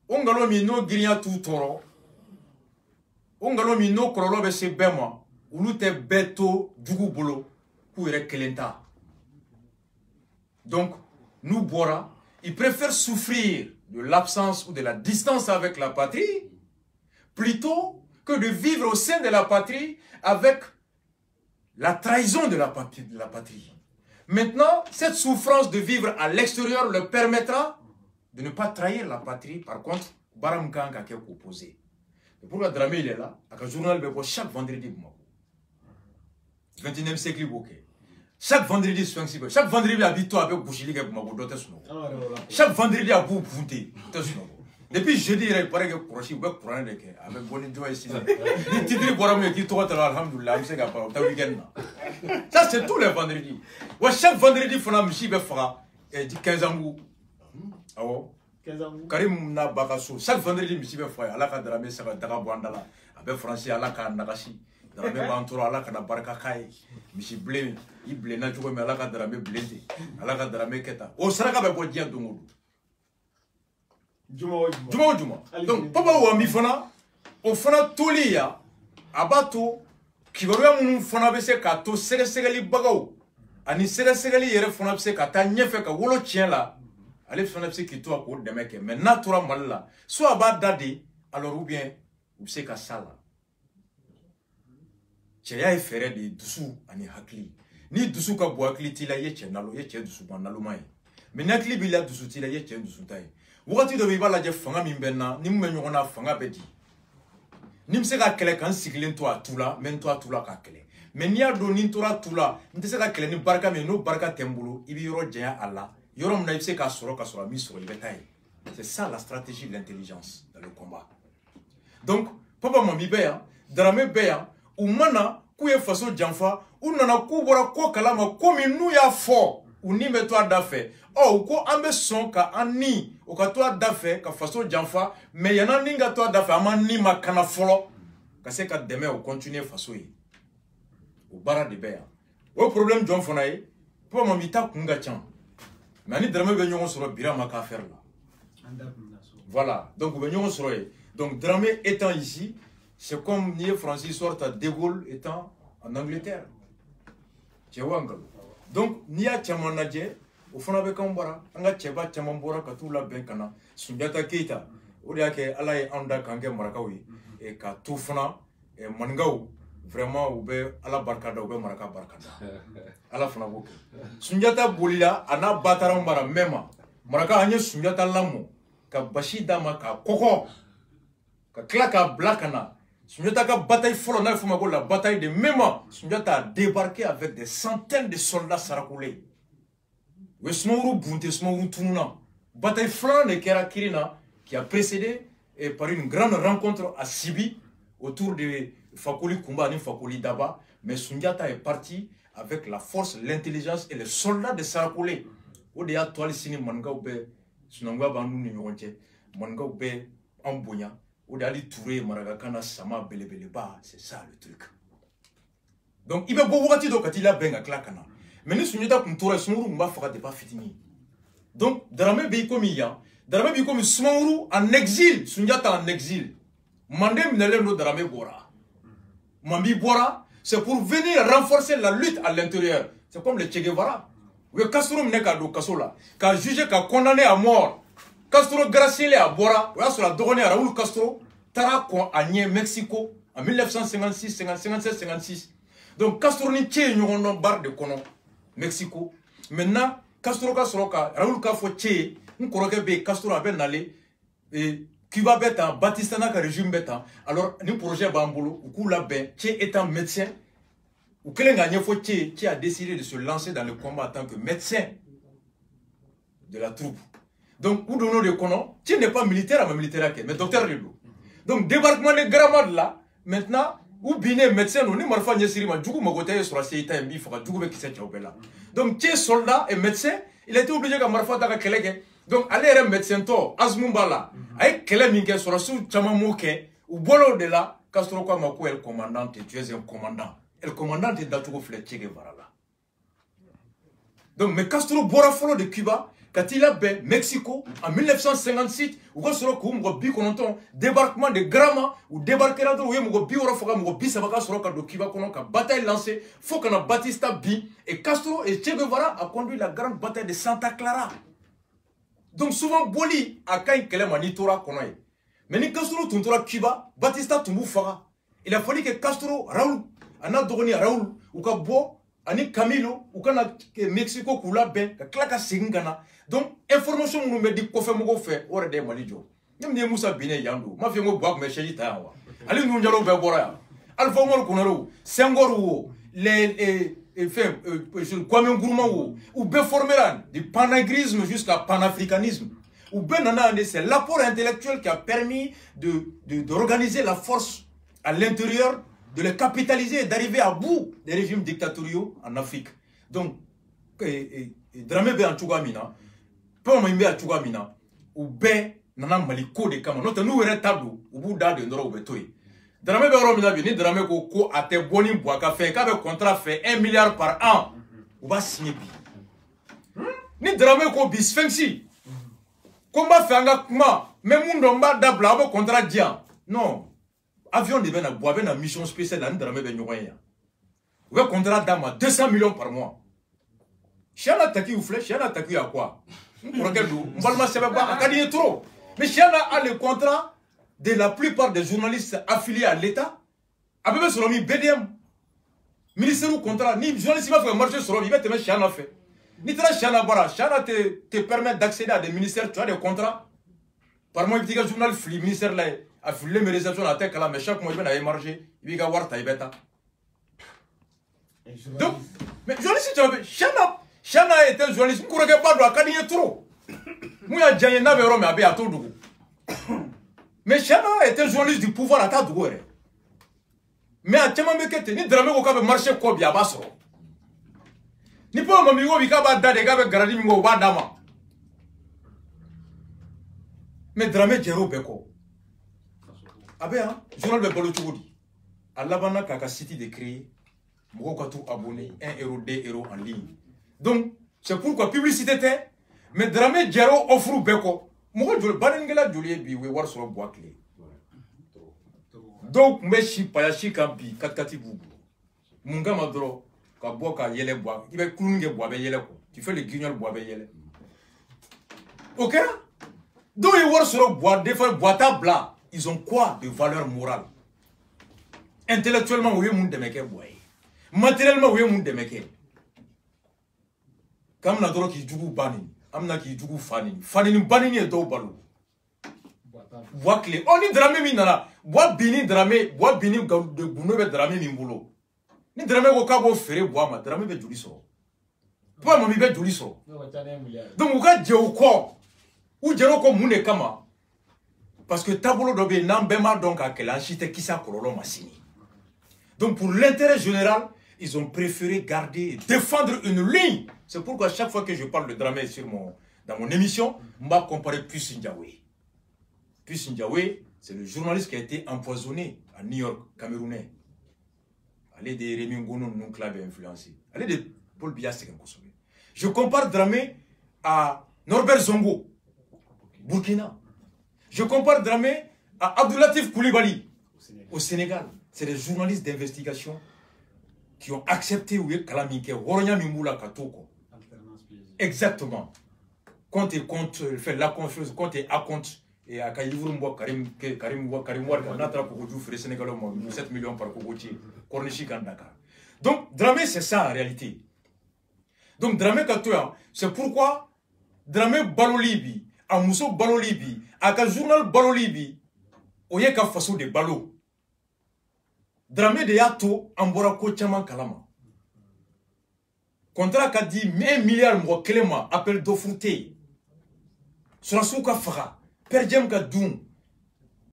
on galon mino giria tout toro. On galon mino krolo be se bema ulu te beto dugu bolo ku ere kelenta. Donc nous Bora, ils préfèrent souffrir de l'absence ou de la distance avec la patrie plutôt que de vivre au sein de la patrie avec la trahison de la patrie. Maintenant, cette souffrance de vivre à l'extérieur leur permettra de ne pas trahir la patrie. Par contre, Baram Kang a quelque opposé. Et pourquoi Dramé il est là? Avec un journal chaque vendredi. 21e siècle. Chaque vendredi, chaque vendredi, habite avec Bouchili pour d'autres. Chaque vendredi, à vous Bounté. Depuis jeudi, il paraît que Prochi va prendre avec Bonito ici. Il titre pour moi qui toi, alhamdoulilah, c'est capable. Ça, c'est tous les vendredis. Chaque vendredi, il faut que je fasse 15 ans. Karim na bakaso chaque vendredi misi be foya ala ka drame saka daga bwandala abe français ala ka nagashi drame bantoro ala ka na baraka kai misi blé i blé na jogo me ala ka drame blende ala ka drame keta o saraka be bo dia dongo juma donc papa wa mi fana o fana tolia abato kibaruya munu fana be se ka to segali bagaw ani segali yere fana be se ka ta nyefe ka wolo tien la. Allez faire un petit qui toi pour demain que maintenant tu as mal là soit bas dadi alors ou bien ou c'est qu'à ça là tu as fait des dessous ani hakli ni dessous ka bo hakli ti la yeche nalo yeche dessous ban nalo mai mais nakli bi la dessous ti la yeche dessous tai wakati do biba la je fanga mi benna ni mu menyo na fanga bedi ni mse ka kele kan siglen toi tout là même toi tout là ka kele mais ni a do ni tora tout là ni se ka kele ni barka mais no barka tembulo ibi ro jeya Allah. C'est ça la stratégie de l'intelligence dans le combat. Donc, papa mami beya, drame beya, ou mana, kouye façon janfa, ou nana koubora ko kalama, komi nou ya fort, ou ni metoi d'affaire. Oh, ou ko ambe son ka ani, ou ka toi d'affaire, ka façon janfa, mais yana ninga toi d'affaire, ama ni makana folo, ka se ka demain ou continuer façon yi. Ou bara de beya. Ou problème janfonaye, papa mami ta kunga chan. Mais ni drame be ñongo soro bira ma ka faire là. Voilà, donc be ñongo soro. Donc drame étant ici, c'est comme ni Francis sorte à De Gaulle étant en Angleterre. Tu vois ngalo. Donc ni a chamanadje au fona be kambara, anga cheba chamambora ka tout la ben kana. Sunjata Keita, o dia ke ala e anda kange marakawi et ka tout fona e mangaw vraiment ou be ala barkada ou be maraka barkada. Ala fana boke. Sunjata bolila ana bataram bara mema. Maraka anye Sunjata lamu ka bashida ma ka koko ka klaka blakana. Sunjata ka bataille folo na fuma ko la bataille de Mema. Sunjata a débarqué avec des centaines de soldats sarakoulés. We smouru bunte smouru tununa. Bataille flan de Kera Kirina qui a précédé et par une grande rencontre à Sibi autour de Fakoli Kumba ni Fakoli Daba. Mais Sunjata est parti avec la force, l'intelligence et les soldats de Sarakoulé. Odea toile sini manga ube sunangwa bandu ni nyonche manga ube ambonya. Odea li Touré Maragakana Sama Belebeleba, c'est ça le truc. Donc il va beaucoup de quand il a ben à clacana. Mais nous sommes comme tout le monde, on va faire des pas fitini. Donc Dramé Bey comme il y a, Dramé Bey comme Smourou en exil, Sunyata en exil. Mandem n'allait nous Dramé Bora. Mambi Bora, c'est pour venir renforcer la lutte à l'intérieur. C'est comme le Che Guevara. Oui, Castro Mneka do Kasola, qu'a jugé, qu'a condamné à mort. Castro gracié à Bora, ou sur la donné à Raoul Castro, Tara a nié Mexico en 1956, 57, 56. Donc Castro ni Che Nyono bar de Kono, Mexico. Maintenant, Castro Kasroka, Raoul Kafo Che, un Koroke Castro a ben allé, et Cuba bêta, Batistana ka régime bêta. Alors, nous projet Bambolo, ou Koula Ben, Che étant médecin, ou quel Che a décidé de se lancer dans le combat en tant que médecin de la troupe. Donc, où donnons le Kono, Che n'est pas militaire, mais docteur Lilo. Donc, débarquement de Gramade là, maintenant, ou bien médecin, on est marfa Nyesirima, Djougou Mogote sur la CITA et Bifra, Djougou Bekisse Tchaubela. Donc, Che soldat et médecin, il a été obligé de marfa Taka Keleke. Donc, allez, un médecin, Azmumbala, avec Keleminke sur la sous Chamamoke, ou Bolo de là, Castro Kwamakou est le commandant, tu es un commandant. Et le commandant est Datogo Fletche Guevara là. Donc, mais Castro Bora Folo de Cuba, quand il a ben Mexico, en 1956, ou quand sera Koum, Bikononton, débarquement de Grama, ou débarquera de Ouye, Biora Foga, Bisabaka sera de Cuba, qu'on a bataille lancée, faut qu'on a Batista Bi, et Castro et Che Guevara a conduit la grande bataille de Santa Clara. Donc, souvent, Boli a quand il Manitora Konoye. Mais ni Castro Tuntura Cuba, Batista Tumbu Faga. Il a fallu que Castro, Raoul, Anna Doroni Raoul, ou Kabo, Ani Camilo, ou Kana Mexico, Kula Ben, Klaka Singana. Donc, information nous me dit qu'on fait mon fait, ou de Malijo. Même des Moussa Bine Yando, ma fille me boit, mais chez Itawa. Allez, nous n'allons pas boire. Alpha Mol Kunaro, Sengoru, les Kwame Nkrumah, ou Beformeran, du panagrisme jusqu'à panafricanisme. Ou Benana, c'est l'apport intellectuel qui a permis d'organiser la force à l'intérieur, de les capitaliser et d'arriver à bout des régimes dictatoriaux en Afrique. Donc, Dramé Be en Tchougamina, Pamimbe en Tchougamina, ou Be Nana Maliko de Kama, notre nouveau tableau, ou Bouddha de Ndoro Betoy. Dramé Be Romina Bini, Dramé Ko a te boni boaka fait, qu'avec contrat fait 1 milliard par an, ou va signer. Ni Dramé Ko Bisfengsi. Combat fait un gars, même Mundomba d'Abla, contrat dia. Non. Avion de Ben à boire, une mission spéciale dans le drame de Nyoya. Ou un contrat d'âme à 200 millions par mois. Chiana Taki ou flèche, Chiana Taki à quoi? On va le savoir à Kadier trop. Mais Chiana a le contrat de la plupart des journalistes affiliés à l'État. A peu sur le BDM. Ministère ou contrat, ni journaliste qui va faire marcher sur le il va te mettre Chiana fait. Ni tra Chiana Bara, Chiana te permet d'accéder à des ministères, tu as des contrats. Par mois, il dit que le journal fli, ministère là, a filé mes réceptions à tête là, mais chaque mois, il va marcher, il va voir ta ibeta. Donc, mais journaliste, tu as Chana est un journaliste, je ne sais pas, il y a trop. Moi, j'ai un avion, mais il y a tout. Mais Chana est un journaliste du pouvoir à ta douure. Mais à Tchamameke, ni drame au cap marché quoi bien basso. Ni pas mon amigo, il y a des gars qui gardent mon badama. Mais drame Jero Beko. Abe, hein, journal de Bolochoudi. À l'Avana, Kaka City de créer, Mokatu abonné, 1 euro, 2 euros en ligne. Donc, c'est pourquoi publicité était, mais Dramé Jero offre Beko. Moi, je Banengela Julie Biwe war sur le bois clé. Donc, Meshi Payashi Kampi, Katkati Boubou. Munga Madro, Kaboka Yele Bois, il va Kunge Bois Yele. Tu fais les guignols Bois Yele. Ok? Donc, ils war sur le bois, des fois, bois blanc. Ils ont quoi de valeur morale? Intellectuellement, oui, moun de meke boy. Matériellement, oui, moun de meke. Comme na doro ki jugu bani, amna ki jugu fani. Fani ni bani ni do balu. Bois clé. On ni drame mi nana. Bois bini drame, bois bini de buno be drame mi mbolo. Ni drame ko kabo fere bois ma drame be juli so. Bois mami be juli so. Donc uka je uko. U jero ko mune kama. Parce que tabolo dobe n'embema donc à quel architecte qui s'a kololo masini. Donc pour l'intérêt général, ils ont préféré garder et défendre une ligne. C'est pourquoi chaque fois que je parle de Dramé dans mon émission, on va comparer Puss Ndiaye. Puss Ndiaye, c'est le journaliste qui a été empoisonné à New York, Camerounais. ale de Rémi Ngono non club influencé ale de Paul Biya c'est comme ça. Je compare Dramé à Norbert Zongo Burkina. Je compare Dramé à Abdoulatif Koulibaly au Sénégal. C'est des journalistes d'investigation qui ont accepté ou Kalamike, Woronya Mimoula Katoko. Exactement. Quand tu fais la confiance, quand tu compte et à Kaïvourumbo, Karim Ward, Natra Kogodou, Fré Sénégal, 7 millions par Kogotier, Kornichi Kandaka. Donc, Dramé, c'est ça en réalité. Donc, Dramé Katoya, c'est pourquoi Dramé Balolibi, à Mousso Balolibi, à ka journal Balolibi, oye ka façon de Balo. Dramé de Yato, Ambora Kochaman Kalama. Contrat qu'a dit 1 milliard mo kelema appel d'offre. Sur la souka fara, per djem ka doum.